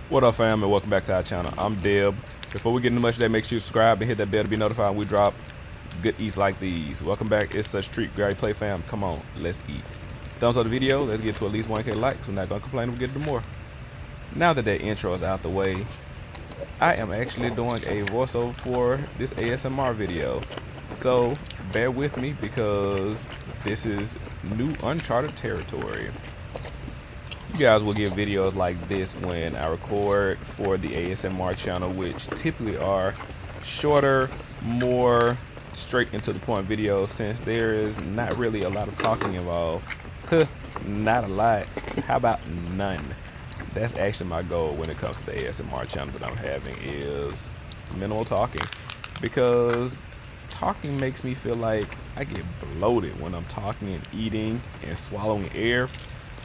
What up, fam, and welcome back to our channel. I'm Deb. Before we get into much of that, make sure you subscribe and hit that bell to be notified when we drop good eats like these. Welcome back. It's such a treat. Great play, fam. Come on, let's eat. Thumbs up the video. Let's get to at least 1K likes. We're not gonna complain. We'll get to more. Now that that intro is out the way, I am actually doing a voiceover for this ASMR video. So bear with me because this is new uncharted territory. You guys will get videos like this when I record for the ASMR channel, which typically are shorter, more straight into the point videos, since there is not really a lot of talking involved. Not a lot. How about none? That's actually my goal when it comes to the ASMR channel that I'm having, is minimal talking, because talking makes me feel like I get bloated when I'm talking and eating and swallowing air.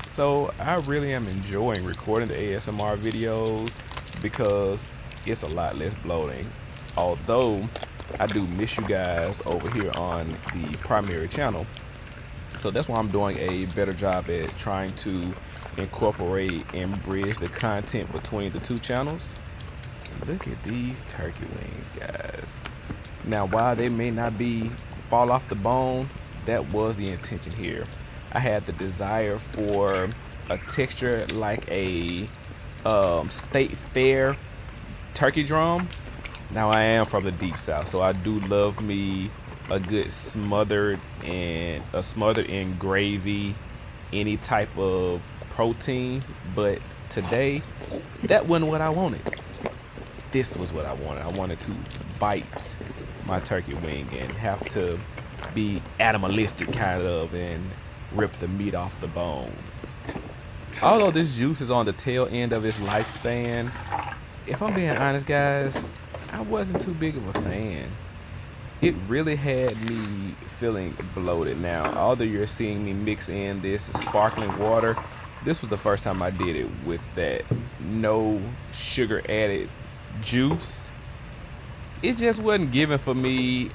So I really am enjoying recording the ASMR videos because it's a lot less bloating. Although I do miss you guys over here on the primary channel. So that's why I'm doing a better job at trying to incorporate and bridge the content between the two channels. Look at these turkey wings, guys. Now, while they may not be fall off the bone, that was the intention here. I had the desire for a texture like a state fair turkey drum. Now, I am from the deep south, so I do love me a good smothered in gravy, any type of protein. But today, that wasn't what I wanted. This was what I wanted. I wanted to bite my turkey wing and have to be animalistic kind of and rip the meat off the bone. Although this juice is on the tail end of its lifespan, if I'm being honest, guys, I wasn't too big of a fan. It really had me feeling bloated. Now, although you're seeing me mix in this sparkling water, this was the first time I did it with that no sugar added juice. It just wasn't given for me,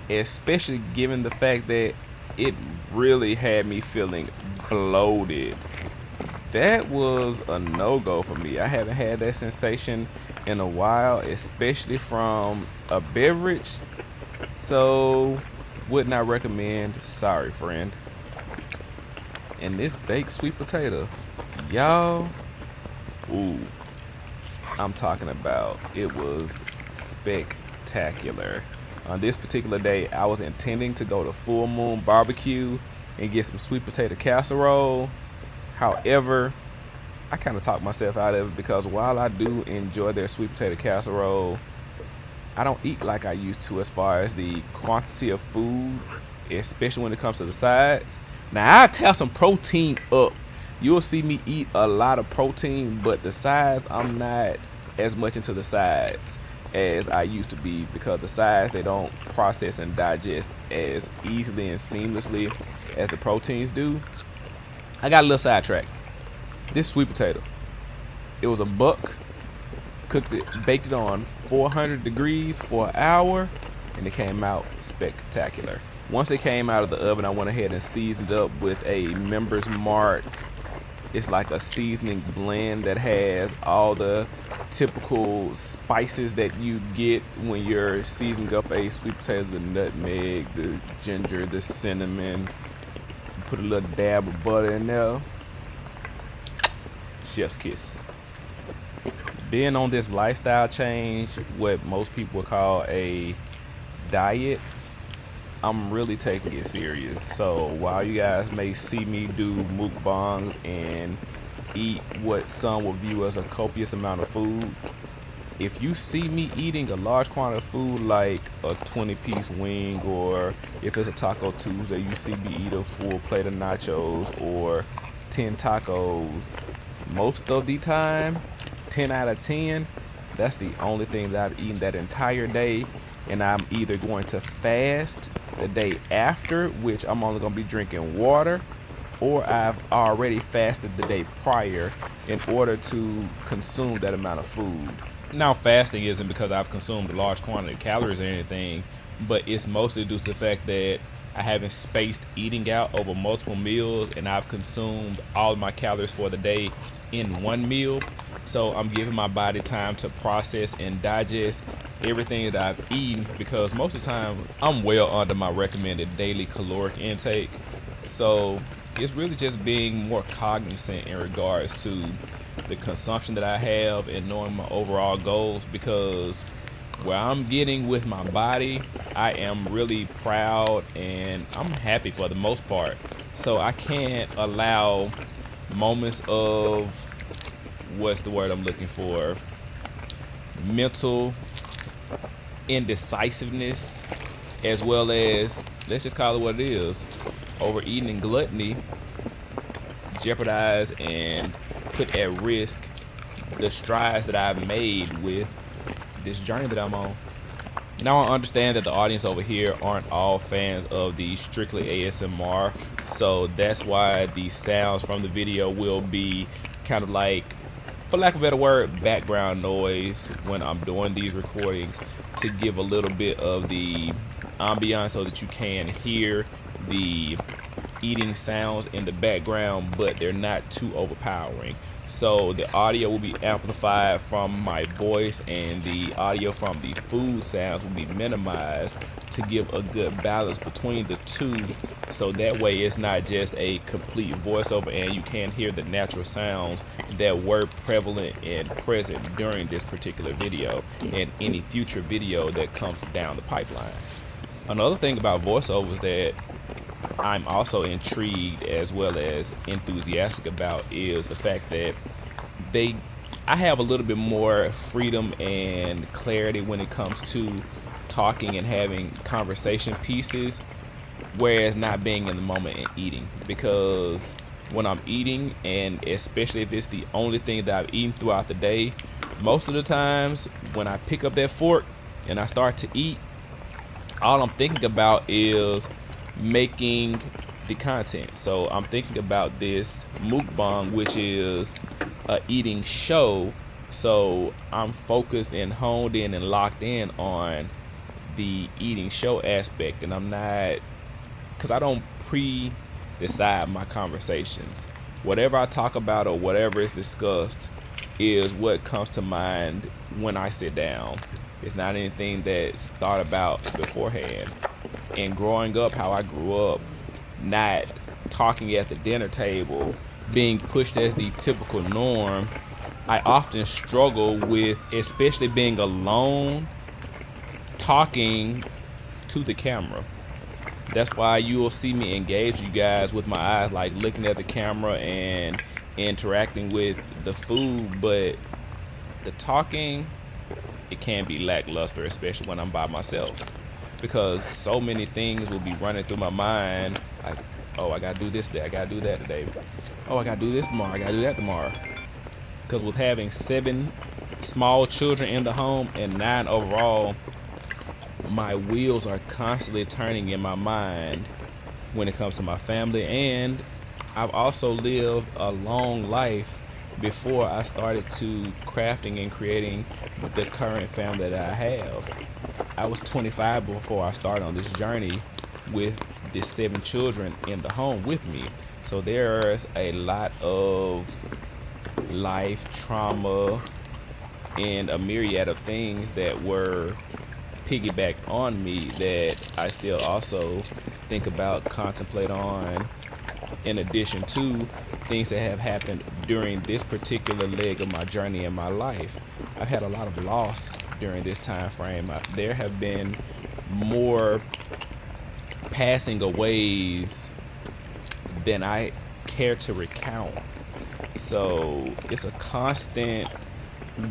especially given the fact that it really had me feeling bloated. That was a no-go for me. I haven't had that sensation in a while, especially from a beverage. So would not recommend. Sorry, friend. And this baked sweet potato, y'all, ooh, I'm talking about, it was spectacular. On this particular day, I was intending to go to Full Moon Barbecue and get some sweet potato casserole. However, I kind of talked myself out of it because while I do enjoy their sweet potato casserole, I don't eat like I used to as far as the quantity of food, especially when it comes to the sides. Now, I tear some protein up. You'll see me eat a lot of protein, but the sides, I'm not as much into the sides as I used to be, because the sides, they don't process and digest as easily and seamlessly as the proteins do. I got a little sidetracked. This sweet potato, it was a buck. Cooked it, baked it on 400 degrees for an hour, and it came out spectacular. Once it came out of the oven, I went ahead and seasoned it up with a Member's Mark. It's like a seasoning blend that has all the typical spices that you get when you're seasoning up a sweet potato: the nutmeg, the ginger, the cinnamon. Put a little dab of butter in there. Chef's kiss. Being on this lifestyle change, what most people would call a diet, I'm really taking it serious. So while you guys may see me do mukbang and eat what some will view as a copious amount of food, if you see me eating a large quantity of food like a 20-piece wing, or if it's a Taco Tuesday, you see me eat a full plate of nachos or 10 tacos, most of the time, 10 out of 10, that's the only thing that I've eaten that entire day. And I'm either going to fast the day after, which I'm only going to be drinking water, or I've already fasted the day prior in order to consume that amount of food. Now, fasting isn't because I've consumed a large quantity of calories or anything, but it's mostly due to the fact that I haven't spaced eating out over multiple meals, and I've consumed all of my calories for the day in one meal. So I'm giving my body time to process and digest everything that I've eaten, because most of the time I'm well under my recommended daily caloric intake. So it's really just being more cognizant in regards to the consumption that I have and knowing my overall goals, because where I'm getting with my body, I am really proud and I'm happy for the most part. So I can't allow moments of, what's the word I'm looking for, mental indecisiveness, as well as, let's just call it what it is, overeating and gluttony, jeopardize and put at risk the strides that I've made with this journey that I'm on. Now I understand that the audience over here aren't all fans of the strictly ASMR, so that's why the sounds from the video will be kind of like, for lack of a better word, background noise when I'm doing these recordings, to give a little bit of the ambiance so that you can hear the eating sounds in the background, but they're not too overpowering. So the audio will be amplified from my voice and the audio from the food sounds will be minimized to give a good balance between the two, so that way it's not just a complete voiceover and you can hear the natural sounds that were prevalent and present during this particular video and any future video that comes down the pipeline. Another thing about voiceovers that I'm also intrigued as well as enthusiastic about is the fact that I have a little bit more freedom and clarity when it comes to talking and having conversation pieces, whereas not being in the moment and eating. Because when I'm eating, and especially if it's the only thing that I've eaten throughout the day, most of the times when I pick up that fork and I start to eat, all I'm thinking about is making the content. So I'm thinking about this mukbang, which is a eating show. So I'm focused and honed in and locked in on the eating show aspect, and I'm not, because I don't pre-decide my conversations. Whatever I talk about or whatever is discussed is what comes to mind when I sit down. It's not anything that's thought about beforehand. And growing up how I grew up, not talking at the dinner table, being pushed as the typical norm, I often struggle with, especially being alone, talking to the camera. That's why you will see me engage you guys with my eyes, like looking at the camera and interacting with the food, but the talking, it can be lackluster, especially when I'm by myself, because so many things will be running through my mind, like, oh, I gotta do this today, I gotta do that today, oh, I gotta do this tomorrow, I gotta do that tomorrow. Because with having 7 small children in the home and 9 overall, my wheels are constantly turning in my mind when it comes to my family. And I've also lived a long life before I started to crafting and creating the current family that I have. I was 25 before I started on this journey with the 7 children in the home with me. So there's a lot of life trauma and a myriad of things that were piggybacked on me that I still also think about, contemplate on, in addition to things that have happened during this particular leg of my journey in my life. I've had a lot of loss during this time frame. There have been more passing aways than I care to recount. So it's a constant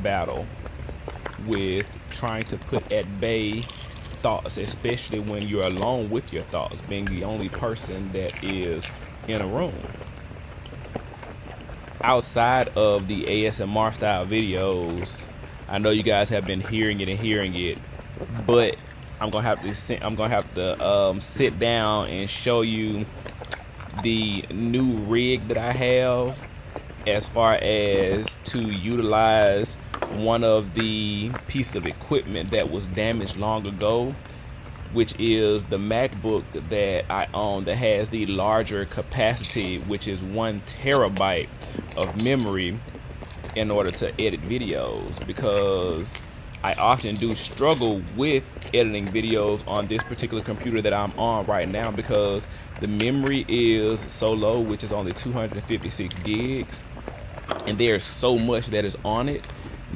battle with trying to put at bay thoughts, especially when you're alone with your thoughts, being the only person that is in a room. Outside of the ASMR style videos, I know you guys have been hearing it, but I'm gonna have to sit down and show you the new rig that I have, as far as to utilize one of the pieces of equipment that was damaged long ago, which is the MacBook that I own that has the larger capacity, which is 1 terabyte of memory, in order to edit videos, because I often do struggle with editing videos on this particular computer that I'm on right now, because the memory is so low, which is only 256 gigs, and there's so much that is on it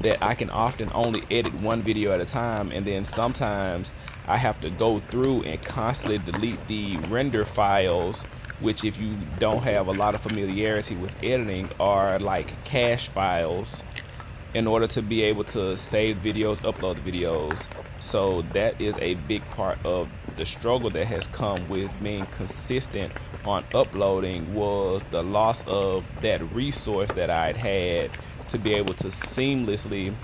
that I can often only edit one video at a time, and then sometimes I have to go through and constantly delete the render files, which, if you don't have a lot of familiarity with editing, are like cache files, in order to be able to save videos, upload the videos. So that is a big part of the struggle that has come with being consistent on uploading, was the loss of that resource that I'd had to be able to seamlessly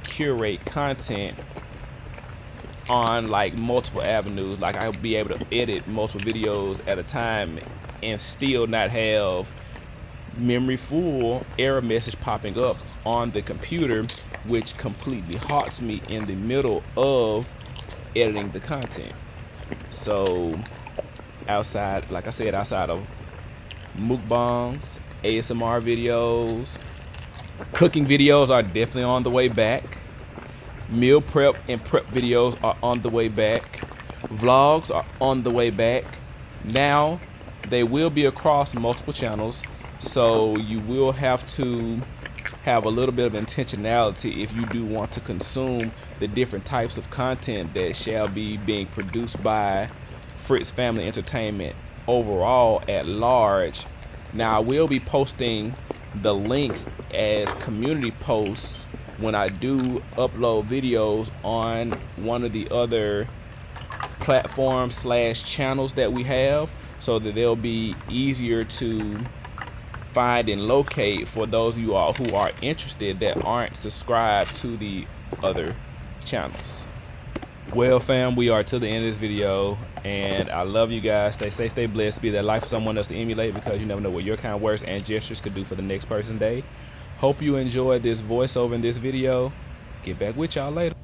curate content on like multiple avenues. Like, I'll be able to edit multiple videos at a time and still not have memory full error message popping up on the computer, which completely halts me in the middle of editing the content. So outside, like I said, outside of mukbangs, ASMR videos, cooking videos are definitely on the way back. Meal prep and prep videos are on the way back. Vlogs are on the way back. Now they will be across multiple channels, so you will have to have a little bit of intentionality if you do want to consume the different types of content that shall be being produced by Fritz Family Entertainment overall at large. Now, I will be posting the links as community posts when I do upload videos on one of the other platforms / channels that we have, so that they'll be easier to find and locate for those of you all who are interested that aren't subscribed to the other channels. Well, fam, we are to the end of this video, and I love you guys. Stay safe, stay blessed, be that life for someone else to emulate, because you never know what your kind words and gestures could do for the next person's day. Hope you enjoyed this voiceover in this video. Get back with y'all later.